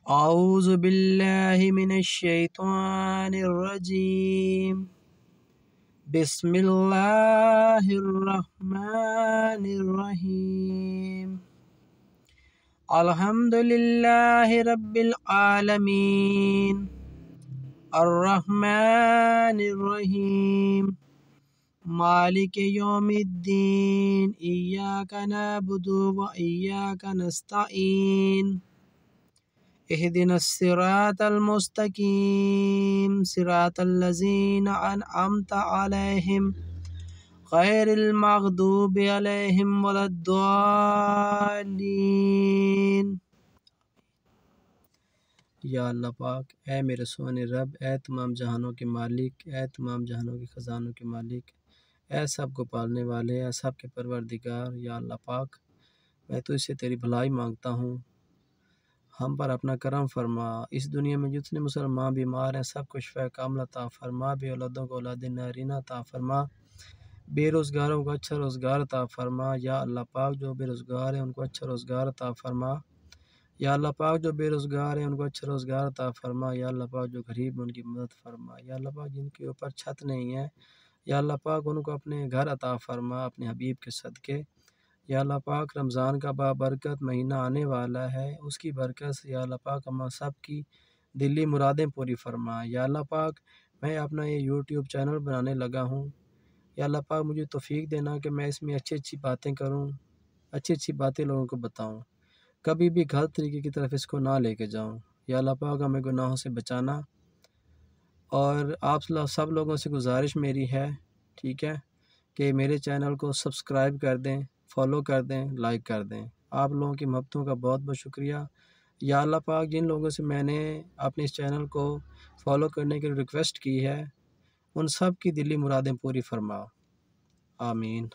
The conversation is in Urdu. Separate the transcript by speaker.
Speaker 1: اعوذ باللہ من الشیطان الرجیم بسم اللہ الرحمن الرحیم الحمد للہ رب العالمین الرحمن الرحیم مالک یوم الدین ایاک نعبد و ایاک نستعین اهدنا الصراط المستقیم صراط الذین انعمت علیہم غیر المغضوب علیہم ولا الضالین۔ یا اللہ پاک، اے میرے سونے رب، اے تمام جہانوں کے مالک، اے تمام جہانوں کے خزانوں کے مالک، اے سب کو پالنے والے، اے سب کے پروردگار، یا اللہ پاک میں تو اس سے تیری بھلائی مانگتا ہوں، ہم پر اپنا کرم فرما۔ اس دنیا میں جتنے مسلمان بیمار ہیں سب کو شفا کامل عطا فرما، بے اولادوں کو اولاد نارینہ عطا فرما، بے روزگاروں کو اچھا روزگار عطا فرما۔ یا اللہ پاک جو بے روزگار ہیں ان کو اچھا روزگار عطا فرما۔ یا اللہ پاک جو بے روزگار ہیں ان کو اچھا روزگار عطا فرما۔ یا اللہ پاک جو غریب ہیں ان کی مدد فرما۔ یا اللہ پاک جن کے اوپر چھت نہیں ہے، یا اللہ پاک ان کو اپنے گھر عطا فرما اپنے حبیب کے صدقے۔ یا اللہ پاک رمضان کا بابرکت مہینہ آنے والا ہے، اس کی برکت سے یا اللہ پاک ہم سب کی دلی مرادیں پوری فرما۔ یا اللہ پاک میں اپنا یہ یوٹیوب چینل بنانے لگا ہوں، یا اللہ پاک مجھے توفیق دینا کہ میں اس میں اچھی اچھی باتیں کروں، اچھی اچھی باتیں لوگوں کو بتاؤں، کبھی بھی غلط طریقے کی طرف اس کو نہ لے کے جاؤں۔ یا اللہ پاک ہمیں گناہوں سے بچانا۔ اور آپ سب لوگوں سے گزارش میری ہے، ٹھیک ہے، کہ میرے چینل کو سبسکرائب کر دیں، فالو کر دیں، لائک کر دیں۔ آپ لوگوں کی محبتوں کا بہت بہت شکریہ۔ یا اللہ پاک جن لوگوں سے میں نے اپنے اس چینل کو فالو کرنے کی ریکویسٹ کی ہے ان سب کی دلی مرادیں پوری فرما، آمین۔